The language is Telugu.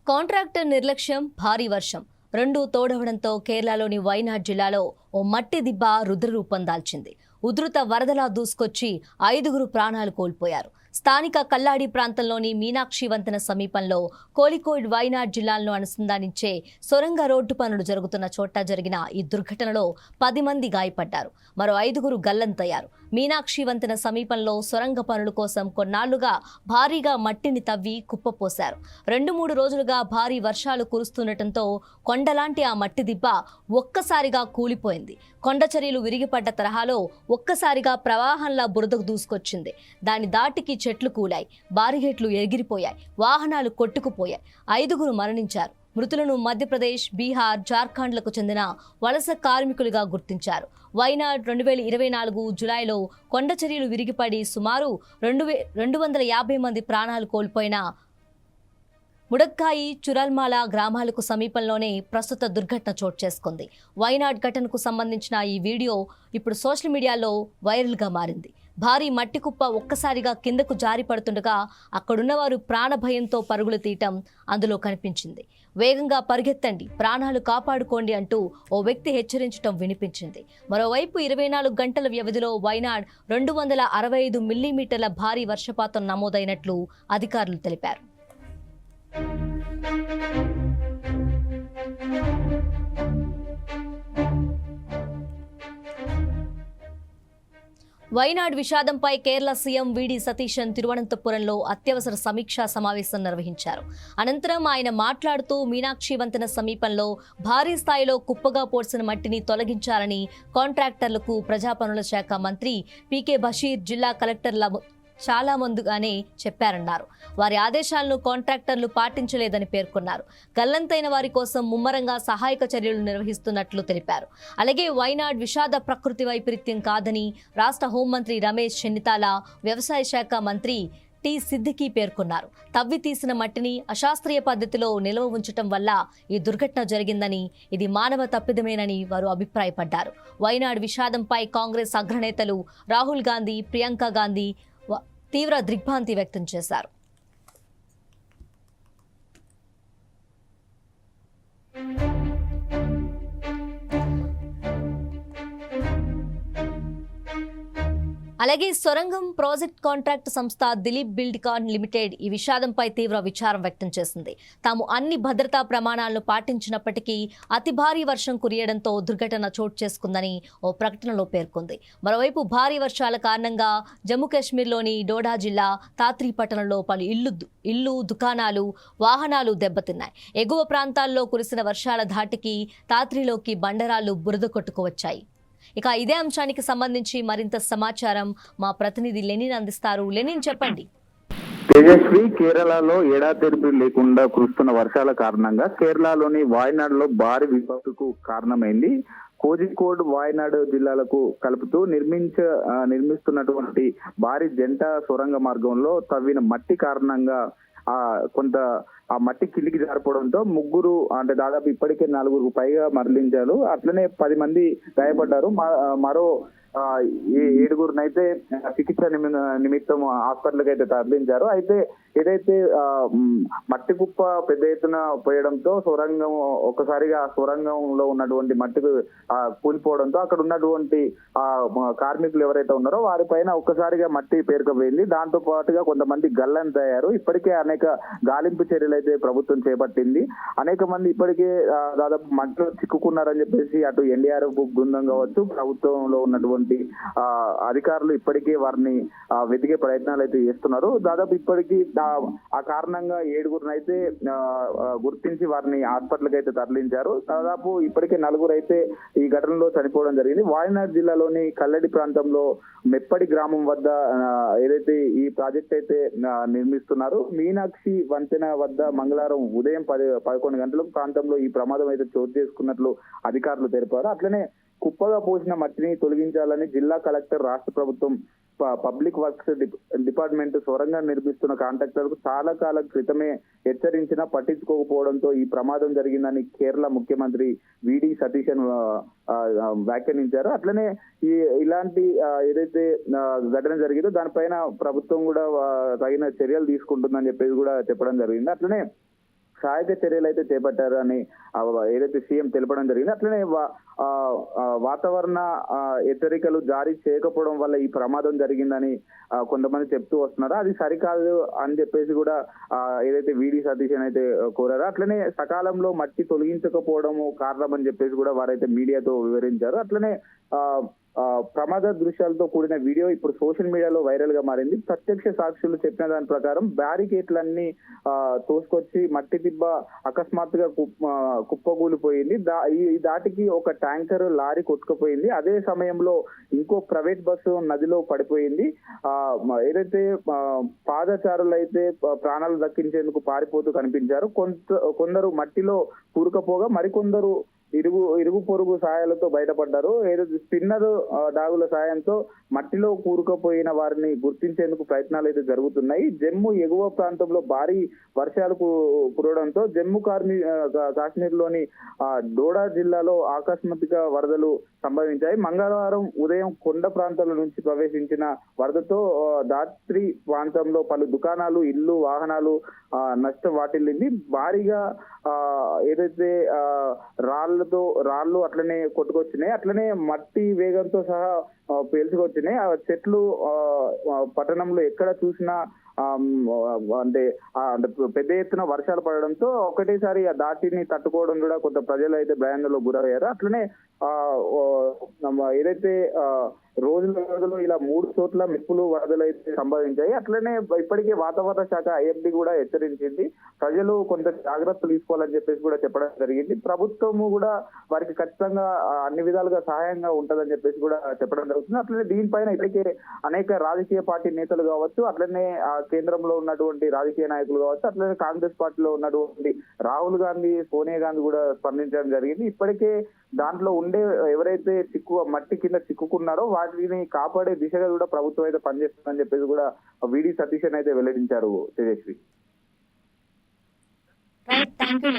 కాంట్రాక్టర్ నిర్లక్ష్యం, భారీ వర్షం రెండూ తోడవడంతో కేరళలోని వైనాడ్ జిల్లాలో ఓ మట్టి దిబ్బ రుద్రరూపం దాల్చింది. ఉధృత వరదలా దూసుకొచ్చి 5 ప్రాణాలు కోల్పోయారు. స్థానిక కల్లాడి ప్రాంతంలోని మీనాక్షి వంతెన సమీపంలో కోలికోడ్ వైనాడ్ జిల్లాలను అనుసంధానించే సొరంగ రోడ్డు పనులు జరుగుతున్న చోట జరిగిన ఈ దుర్ఘటనలో 10 మంది గాయపడ్డారు. మరో 5 గల్లంతయ్యారు. మీనాక్షి వంతెన సమీపంలో సొరంగ పనుల కోసం కొన్నాళ్లుగా భారీగా మట్టిని తవ్వి కుప్పపోశారు. 2-3 రోజులుగా భారీ వర్షాలు కురుస్తుండటంతో కొండలాంటి ఆ మట్టి దిబ్బ ఒక్కసారిగా కూలిపోయింది. కొండచర్యలు విరిగిపడ్డ తరహాలో ఒక్కసారిగా ప్రవాహంలా బురదకు దూసుకొచ్చింది. దాని దాటికి చెట్లు కూలాయి, బారిగేట్లు ఎగిరిపోయాయి, వాహనాలు కొట్టుకుపోయాయి. 5 మరణించారు. మృతులను మధ్యప్రదేశ్, బీహార్, జార్ఖండ్లకు చెందిన వలస కార్మికులుగా గుర్తించారు. వైనాడ్ 2024 జులైలో కొండచర్యలు విరిగిపడి సుమారు 250 మంది ప్రాణాలు కోల్పోయిన ముడక్కాయి, చురల్మాల గ్రామాలకు సమీపంలోనే ప్రస్తుత దుర్ఘటన చోటు చేసుకుంది. వైనాడ్ ఘటనకు సంబంధించిన ఈ వీడియో ఇప్పుడు సోషల్ మీడియాలో వైరల్గా మారింది. భారీ మట్టి కుప్ప ఒక్కసారిగా కిందకు జారి పడుతుండగా అక్కడున్నవారు ప్రాణభయంతో పరుగులు తీయటం అందులో కనిపించింది. వేగంగా పరిగెత్తండి, ప్రాణాలు కాపాడుకోండి అంటూ ఓ వ్యక్తి హెచ్చరించడం వినిపించింది. మరోవైపు 24 గంటల వ్యవధిలో వైనాడ్ 265 మిల్లీమీటర్ల భారీ వర్షపాతం నమోదైనట్లు అధికారులు తెలిపారు. వైనాడ్ విషాదంపై కేరళ సీఎం వీడి సతీశన్ తిరువనంతపురంలో అత్యవసర సమీక్షా సమావేశం నిర్వహించారు. అనంతరం ఆయన మాట్లాడుతూ మీనాక్షి వంతెన సమీపంలో భారీ స్థాయిలో కుప్పగా పోడ్చిన మట్టిని తొలగించాలని కాంట్రాక్టర్లకు ప్రజాపనుల శాఖ మంత్రి పీకే బషీర్ జిల్లా కలెక్టర్ల చాలా ముందుగానే చెప్పారన్నారు. వారి ఆదేశాలను కాంట్రాక్టర్లు పాటించలేదని పేర్కొన్నారు. గల్లంతైన వారి కోసం ముమ్మరంగా సహాయక చర్యలు నిర్వహిస్తున్నట్లు తెలిపారు. అలాగే వైనాడ్ విషాద ప్రకృతి వైపరీత్యం కాదని రాష్ట్ర హోంమంత్రి రమేష్ చెన్నితాల, వ్యవసాయ శాఖ మంత్రి టి సిద్దికి పేర్కొన్నారు. తవ్వి తీసిన మట్టిని అశాస్త్రీయ పద్ధతిలో నిల్వ ఉంచడం వల్ల ఈ దుర్ఘటన జరిగిందని, ఇది మానవ తప్పిదమేనని వారు అభిప్రాయపడ్డారు. వైనాడ్ విషాదంపై కాంగ్రెస్ అగ్రనేతలు రాహుల్ గాంధీ, ప్రియాంక గాంధీ తీవ్ర దిగ్భ్రాంతి వ్యక్తం చేశారు. అలాగే సొరంగం ప్రాజెక్ట్ కాంట్రాక్ట్ సంస్థ దిలీప్ బిల్డ్కాన్ లిమిటెడ్ ఈ విషాదంపై తీవ్ర విచారం వ్యక్తం చేసింది. తాము అన్ని భద్రతా ప్రమాణాలను పాటించినప్పటికీ అతి భారీ వర్షం కురియడంతో దుర్ఘటన చోటు చేసుకుందని ఓ ప్రకటనలో పేర్కొంది. మరోవైపు భారీ వర్షాల కారణంగా జమ్మూ కాశ్మీర్లోని డోడా జిల్లా తాత్రి పట్టణంలో పలు ఇళ్లు, దుకాణాలు, వాహనాలు దెబ్బతిన్నాయి. ఎగువ ప్రాంతాల్లో కురిసిన వర్షాల ధాటికి తాత్రిలోకి బండరాళ్లు బురద కొట్టుకువచ్చాయి. ఇక ఇదే అంశానికి సంబంధించి మరింత సమాచారం మా ప్రతినిధి లెనిన్ అందిస్తారు. లెనిన్, చెప్పండి. తేజస్వి, కేరళలో ఎడాతెరిపి లేకుండా కురుస్తున్న వర్షాల కారణంగా కేరళలోని వాయనాడులో భారీ విపత్తుకు కారణమైంది. కోజికోడ్, వాయనాడు జిల్లాలకు కలుపుతూ నిర్మిస్తున్నటువంటి భారీ జంట సొరంగ మార్గంలో తవ్విన మట్టి కారణంగా కొంత ఆ మట్టి కిందికి జారిపోవడంతో 3 అంటే దాదాపు ఇప్పటికే 4 పైగా మరణించారు. అట్లనే 10 మంది గాయపడ్డారు. మరో 7 అయితే చికిత్స నిమిత్తం హాస్పిటల్కి అయితే తరలించారు. అయితే ఏదైతే మట్టి కుప్ప పెద్ద ఎత్తున పోయడంతో సొరంగం ఒక్కసారిగా సొరంగంలో ఉన్నటువంటి మట్టి కూలిపోవడంతో అక్కడ ఉన్నటువంటి కార్మికులు ఎవరైతే ఉన్నారో వారిపైన ఒక్కసారిగా మట్టి పేరుకుపోయింది. దాంతో పాటుగా కొంతమంది గల్లంతయ్యారు. ఇప్పటికే అనేక గాలింపు చర్యలు అయితే ప్రభుత్వం చేపట్టింది. అనేక మంది ఇప్పటికే దాదాపు మట్టిలో చిక్కుకున్నారని చెప్పేసి అటు ఎన్డీఆర్ఎఫ్ బృందం కావచ్చు, ప్రభుత్వంలో ఉన్నటువంటి అధికారులు ఇప్పటికే వారిని వెతికే ప్రయత్నాలు అయితే చేస్తున్నారు. దాదాపు ఇప్పటికీ ఆ కారణంగా 7 అయితే గుర్తించి వారిని హాస్పిటల్కి అయితే తరలించారు. దాదాపు ఇప్పటికే 4 అయితే ఈ ఘటనలో చనిపోవడం జరిగింది. వాయనాడ్ జిల్లాలోని కల్లడి ప్రాంతంలో మెప్పడి గ్రామం వద్ద ఏదైతే ఈ ప్రాజెక్ట్ అయితే నిర్మిస్తున్నారు, మీనాక్షి వంతెన వద్ద మంగళవారం ఉదయం 11 గంటల ప్రాంతంలో ఈ ప్రమాదం అయితే చోటు చేసుకున్నట్లు అధికారులు తెలిపారు. అట్లనే కుప్పగా పోసిన మట్టిని తొలగించాలని జిల్లా కలెక్టర్, రాష్ట్ర ప్రభుత్వం, పబ్లిక్ వర్క్స్ డిపార్ట్మెంట్ సొరంగం నిర్మిస్తున్న కాంట్రాక్టర్లకు చాలా కాలం క్రితమే హెచ్చరించినా పట్టించుకోకపోవడంతో ఈ ప్రమాదం జరిగిందని కేరళ ముఖ్యమంత్రి వీడి సతీశన్ వ్యాఖ్యానించారు. అట్లనే ఇలాంటి ఏదైతే ఘటన జరిగిందో దానిపైన ప్రభుత్వం కూడా తగిన చర్యలు తీసుకుంటుందని చెప్పేసి కూడా చెప్పడం జరిగింది. అట్లనే సహాయక చర్యలు అయితే చేపట్టారు అని ఏదైతే సీఎం తెలపడం జరిగింది. అట్లనే వాతావరణ హెచ్చరికలు జారీ చేయకపోవడం వల్ల ఈ ప్రమాదం జరిగిందని కొంతమంది చెప్తూ వస్తున్నారు. అది సరికాదు అని చెప్పేసి కూడా ఏదైతే వీడి సతీష్ అని అయితే కోరారో, అట్లనే సకాలంలో మట్టి తొలగించకపోవడము కారణం అని చెప్పేసి కూడా వారైతే మీడియాతో వివరించారు. అట్లనే ప్రమాద దృశ్యాలతో కూడిన వీడియో ఇప్పుడు సోషల్ మీడియాలో వైరల్ గా మారింది. ప్రత్యక్ష సాక్షులు చెప్పిన దాని ప్రకారం బ్యారికేట్లన్నీ తోసుకొచ్చి మట్టి దిబ్బ అకస్మాత్తుగా కుప్పకూలిపోయింది. ఈ దాటికి ఒక ట్యాంకర్ లారీ కొట్టుకుపోయింది. అదే సమయంలో ఇంకో ప్రైవేట్ బస్సు నదిలో పడిపోయింది. ఏదైతే పాదచారులు అయితే ప్రాణాలు దక్కించేందుకు పారిపోతూ కనిపించారు. కొందరు మట్టిలో కూరుకపోగా మరికొందరు ఇరుగు పొరుగు సాయాలతో బయటపడ్డారు. ఏదైతే స్పిన్నర్ డాగుల సాయంతో మట్టిలో కూరుకుపోయిన వారిని గుర్తించేందుకు ప్రయత్నాలు అయితే జరుగుతున్నాయి. జమ్మూ ఎగువ ప్రాంతంలో భారీ వర్షాలు కురవడంతో జమ్మూ కాశ్మీర్ లోని డోడా జిల్లాలో ఆకస్మిక వరదలు సంభవించాయి. మంగళవారం ఉదయం కొండ ప్రాంతాల నుంచి ప్రవేశించిన వరదతో దాత్రి ప్రాంతంలో పలు దుకాణాలు, ఇల్లు, వాహనాలు నష్టం వాటిల్లింది. భారీగా ఏదైతే రాళ్ళు అట్లనే కొట్టుకొచ్చినాయి. అట్లనే మట్టి వేగంతో సహా పేల్చుకొచ్చినాయి. ఆ చెట్లు పట్టణంలో ఎక్కడ చూసినా అంటే పెద్ద ఎత్తున వర్షాలు పడడంతో ఒకటేసారి ఆ దాటిని తట్టుకోవడం కూడా కొంత ప్రజలు అయితే భయాందోళనలో గురయ్యారు. అట్లనే ఏదైతే రోజులు ఇలా 3 చోట్ల మెప్పులు వరదలు అయితే సంభవించాయి. అట్లనే ఇప్పటికే వాతావరణ శాఖ ఐఎఫ్డి కూడా హెచ్చరించింది. ప్రజలు కొంత జాగ్రత్తలు తీసుకోవాలని చెప్పేసి కూడా చెప్పడం జరిగింది. ప్రభుత్వము కూడా వారికి ఖచ్చితంగా అన్ని విధాలుగా సహాయంగా ఉంటదని చెప్పేసి కూడా చెప్పడం జరుగుతుంది. అట్లనే దీనిపైన ఇప్పటికే అనేక రాజకీయ పార్టీ నేతలు కావచ్చు, అట్లనే కేంద్రంలో ఉన్నటువంటి రాజకీయ నాయకులు కావచ్చు, అట్లనే కాంగ్రెస్ పార్టీలో ఉన్నటువంటి రాహుల్ గాంధీ, సోనియా గాంధీ కూడా స్పందించడం జరిగింది. ఇప్పటికే దాంట్లో ఉండే ఎవరైతే మట్టి కింద చిక్కుకున్నారో వాటిని కాపాడే దిశగా కూడా ప్రభుత్వం అయితే పనిచేస్తుందని చెప్పేసి కూడా వీడి సతీష్ అయితే వెల్లడించారు. తేజస్వి. Right, thank you.